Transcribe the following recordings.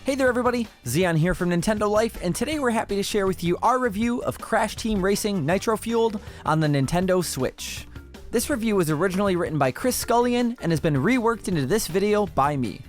Hey there everybody, Xeon here from Nintendo Life, and today we're happy to share with you our review of Crash Team Racing Nitro-Fueled on the Nintendo Switch. This review was originally written by Chris Scullion and has been reworked into this video by me.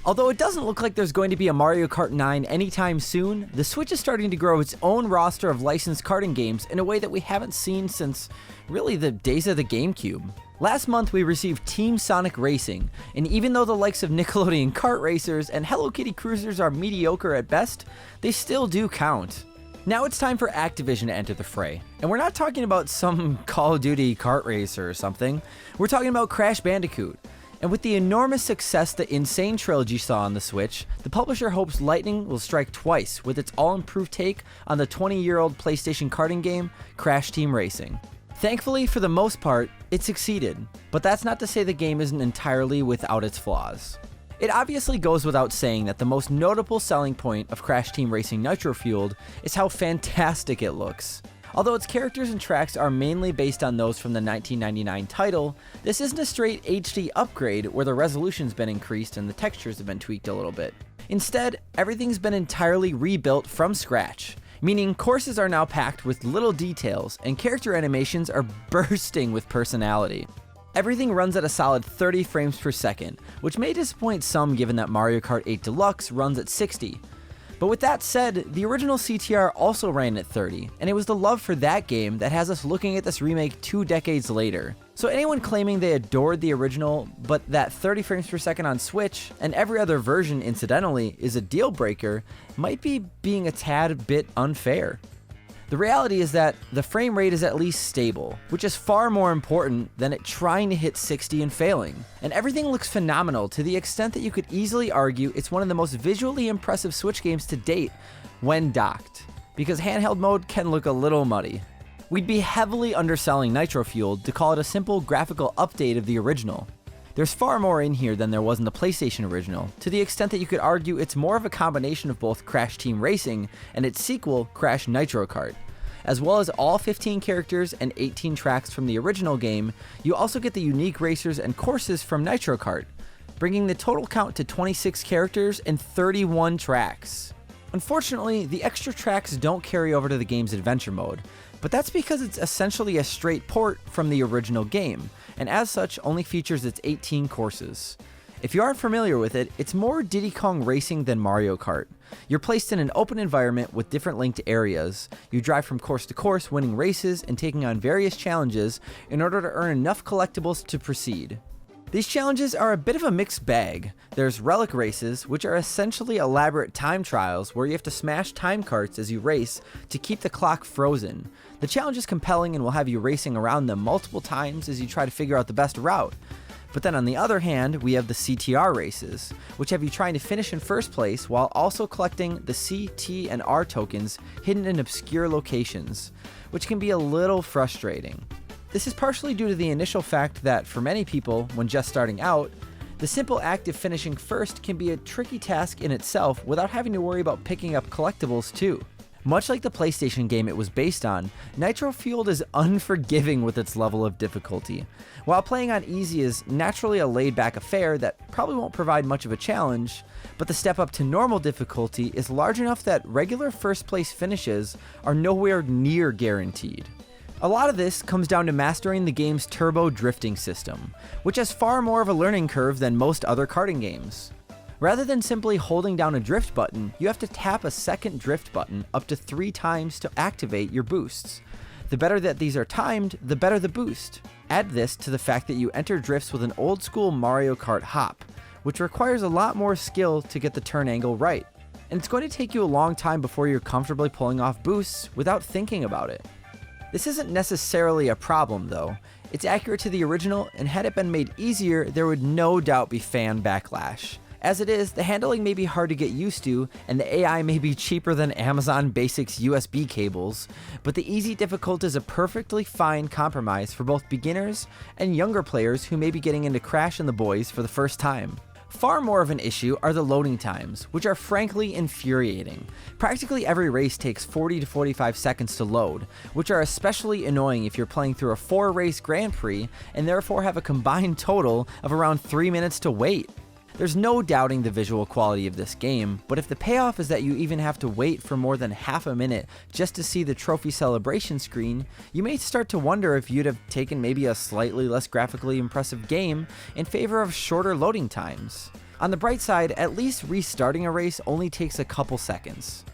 Although it doesn't look like there's going to be a Mario Kart 9 anytime soon, the Switch is starting to grow its own roster of licensed karting games in a way that we haven't seen since, really, the days of the GameCube. Last month we received Team Sonic Racing, and even though the likes of Nickelodeon Kart Racers and Hello Kitty Cruisers are mediocre at best, they still do count. Now it's time for Activision to enter the fray, and we're not talking about some Call of Duty kart racer or something, we're talking about Crash Bandicoot. And with the enormous success the Insane Trilogy saw on the Switch, the publisher hopes lightning will strike twice with its all-improved take on the 20-year-old PlayStation karting game, Crash Team Racing. Thankfully, for the most part, it succeeded, but that's not to say the game isn't entirely without its flaws. It obviously goes without saying that the most notable selling point of Crash Team Racing Nitro-Fueled is how fantastic it looks. Although its characters and tracks are mainly based on those from the 1999 title, this isn't a straight HD upgrade where the resolution's been increased and the textures have been tweaked a little bit. Instead, everything's been entirely rebuilt from scratch, meaning courses are now packed with little details and character animations are bursting with personality. Everything runs at a solid 30 frames per second, which may disappoint some given that Mario Kart 8 Deluxe runs at 60. But with that said, the original CTR also ran at 30, and it was the love for that game that has us looking at this remake 2 decades later. So anyone claiming they adored the original, but that 30 frames per second on Switch, and every other version incidentally, is a deal breaker, might be being a tad bit unfair. The reality is that the frame rate is at least stable, which is far more important than it trying to hit 60 and failing. And everything looks phenomenal to the extent that you could easily argue it's one of the most visually impressive Switch games to date when docked, because handheld mode can look a little muddy. We'd be heavily underselling Nitro-Fueled to call it a simple graphical update of the original. There's far more in here than there was in the PlayStation original, to the extent that you could argue it's more of a combination of both Crash Team Racing and its sequel, Crash Nitro Kart. As well as all 15 characters and 18 tracks from the original game, you also get the unique racers and courses from Nitro Kart, bringing the total count to 26 characters and 31 tracks. Unfortunately, the extra tracks don't carry over to the game's adventure mode, but that's because it's essentially a straight port from the original game, and as such only features its 18 courses. If you aren't familiar with it, it's more Diddy Kong Racing than Mario Kart. You're placed in an open environment with different linked areas. You drive from course to course, winning races and taking on various challenges in order to earn enough collectibles to proceed. These challenges are a bit of a mixed bag. There's relic races, which are essentially elaborate time trials where you have to smash time carts as you race to keep the clock frozen. The challenge is compelling and will have you racing around them multiple times as you try to figure out the best route. But then on the other hand, we have the CTR races, which have you trying to finish in first place while also collecting the C, T, and R tokens hidden in obscure locations, which can be a little frustrating. This is partially due to the initial fact that for many people, when just starting out, the simple act of finishing first can be a tricky task in itself without having to worry about picking up collectibles too. Much like the PlayStation game it was based on, Nitro-Fueled is unforgiving with its level of difficulty. While playing on easy is naturally a laid-back affair that probably won't provide much of a challenge, but the step up to normal difficulty is large enough that regular first-place finishes are nowhere near guaranteed. A lot of this comes down to mastering the game's turbo drifting system, which has far more of a learning curve than most other karting games. Rather than simply holding down a drift button, you have to tap a second drift button up to 3 times to activate your boosts. The better that these are timed, the better the boost. Add this to the fact that you enter drifts with an old school Mario Kart hop, which requires a lot more skill to get the turn angle right. And it's going to take you a long time before you're comfortably pulling off boosts without thinking about it. This isn't necessarily a problem though. It's accurate to the original, and had it been made easier, there would no doubt be fan backlash. As it is, the handling may be hard to get used to, and the AI may be cheaper than Amazon Basics USB cables, but the easy difficult is a perfectly fine compromise for both beginners and younger players who may be getting into Crash and the Boys for the first time. Far more of an issue are the loading times, which are frankly infuriating. Practically every race takes 40 to 45 seconds to load, which are especially annoying if you're playing through a 4-race Grand Prix and therefore have a combined total of around 3 minutes to wait. There's no doubting the visual quality of this game, but if the payoff is that you even have to wait for more than half a minute just to see the trophy celebration screen, you may start to wonder if you'd have taken maybe a slightly less graphically impressive game in favor of shorter loading times. On the bright side, at least restarting a race only takes a couple seconds.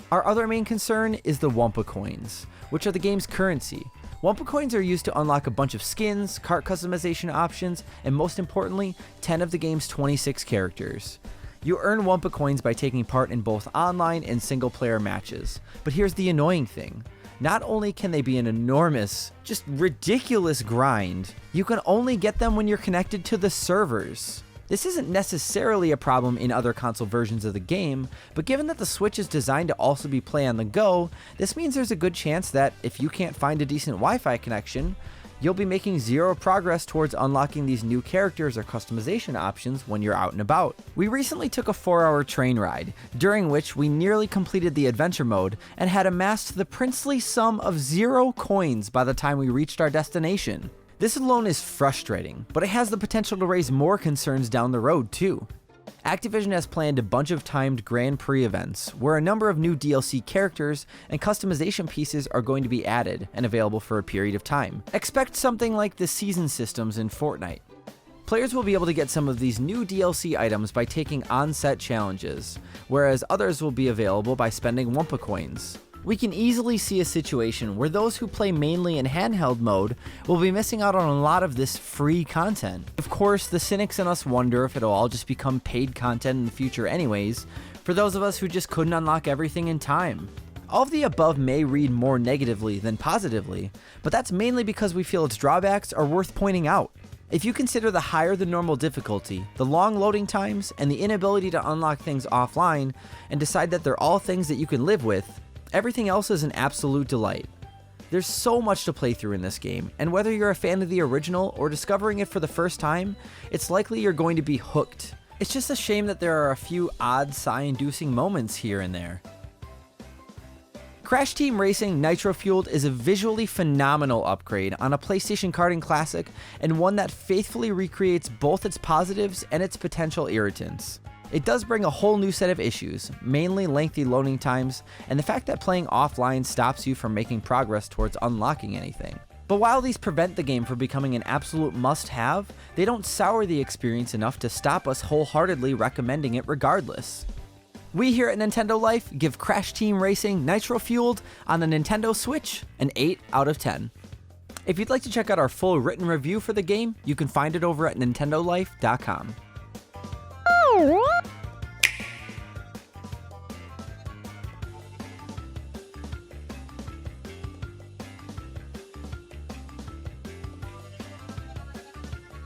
Our other main concern is the Wampa Coins, which are the game's currency. Wampa Coins are used to unlock a bunch of skins, kart customization options, and most importantly, 10 of the game's 26 characters. You earn Wampa Coins by taking part in both online and single-player matches. But here's the annoying thing. Not only can they be an enormous, just ridiculous grind, you can only get them when you're connected to the servers. This isn't necessarily a problem in other console versions of the game, but given that the Switch is designed to also be play on the go, this means there's a good chance that if you can't find a decent Wi-Fi connection, you'll be making zero progress towards unlocking these new characters or customization options when you're out and about. We recently took a 4-hour train ride, during which we nearly completed the adventure mode and had amassed the princely sum of 0 coins by the time we reached our destination. This alone is frustrating, but it has the potential to raise more concerns down the road too. Activision has planned a bunch of timed Grand Prix events, where a number of new DLC characters and customization pieces are going to be added and available for a period of time. Expect something like the season systems in Fortnite. Players will be able to get some of these new DLC items by taking on-set challenges, whereas others will be available by spending Wampa Coins. We can easily see a situation where those who play mainly in handheld mode will be missing out on a lot of this free content. Of course, the cynics in us wonder if it'll all just become paid content in the future anyways, for those of us who just couldn't unlock everything in time. All of the above may read more negatively than positively, but that's mainly because we feel its drawbacks are worth pointing out. If you consider the higher than normal difficulty, the long loading times, and the inability to unlock things offline, and decide that they're all things that you can live with, everything else is an absolute delight. There's so much to play through in this game, and whether you're a fan of the original or discovering it for the first time, it's likely you're going to be hooked. It's just a shame that there are a few odd sigh-inducing moments here and there. Crash Team Racing Nitro-Fueled is a visually phenomenal upgrade on a PlayStation karting classic, and one that faithfully recreates both its positives and its potential irritants. It does bring a whole new set of issues, mainly lengthy loading times, and the fact that playing offline stops you from making progress towards unlocking anything. But while these prevent the game from becoming an absolute must-have, they don't sour the experience enough to stop us wholeheartedly recommending it regardless. We here at Nintendo Life give Crash Team Racing Nitro-Fueled on the Nintendo Switch an 8 out of 10. If you'd like to check out our full written review for the game, you can find it over at nintendolife.com.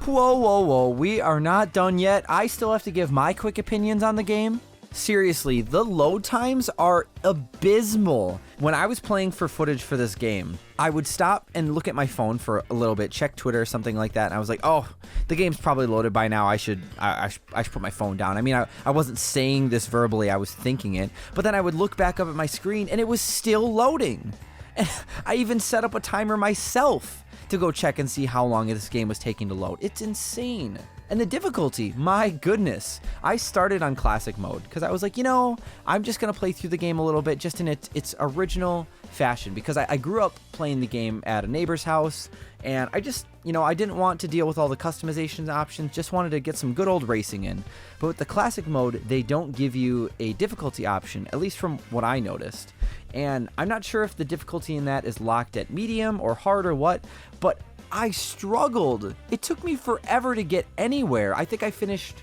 Whoa, we are not done yet. I still have to give my quick opinions on the game. Seriously, the load times are abysmal. When I was playing for footage for this game, I would stop and look at my phone for a little bit, check Twitter or something like that, and I was like, oh, the game's probably loaded by now. I should put my phone down. I mean, I wasn't saying this verbally, I was thinking it, but then I would look back up at my screen and it was still loading. And I even set up a timer myself to go check and see how long this game was taking to load. It's insane. And the difficulty, my goodness. I started on classic mode because I was like, I'm just going to play through the game a little bit just in its original fashion, because I grew up playing the game at a neighbor's house, and I just, I didn't want to deal with all the customization options, just wanted to get some good old racing in. But with the classic mode, they don't give you a difficulty option, at least from what I noticed. And I'm not sure if the difficulty in that is locked at medium or hard or what, but I struggled. It took me forever to get anywhere. I think I finished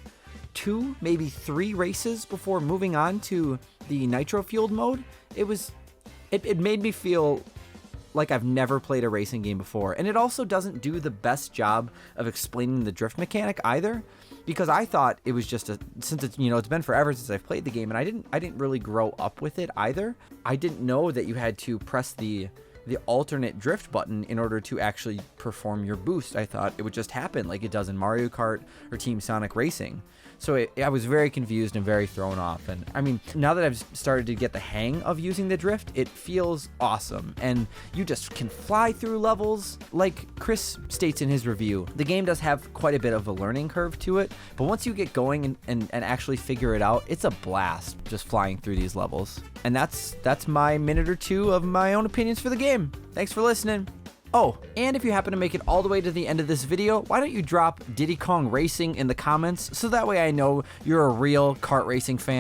2, maybe 3 races before moving on to the Nitro-Fueled mode. It made me feel like I've never played a racing game before. And it also doesn't do the best job of explaining the drift mechanic either, because I thought it was just since it's, it's been forever since I've played the game, and I didn't really grow up with it either. I didn't know that you had to press the the alternate drift button in order to actually perform your boost. I thought it would just happen like it does in Mario Kart or Team Sonic Racing. So I was very confused and very thrown off. And I mean, now that I've started to get the hang of using the drift, it feels awesome. And you just can fly through levels. Like Chris states in his review, the game does have quite a bit of a learning curve to it. But once you get going and actually figure it out, it's a blast just flying through these levels. And that's my minute or two of my own opinions for the game. Thanks for listening. Oh, and if you happen to make it all the way to the end of this video, why don't you drop Diddy Kong Racing in the comments so that way I know you're a real kart racing fan.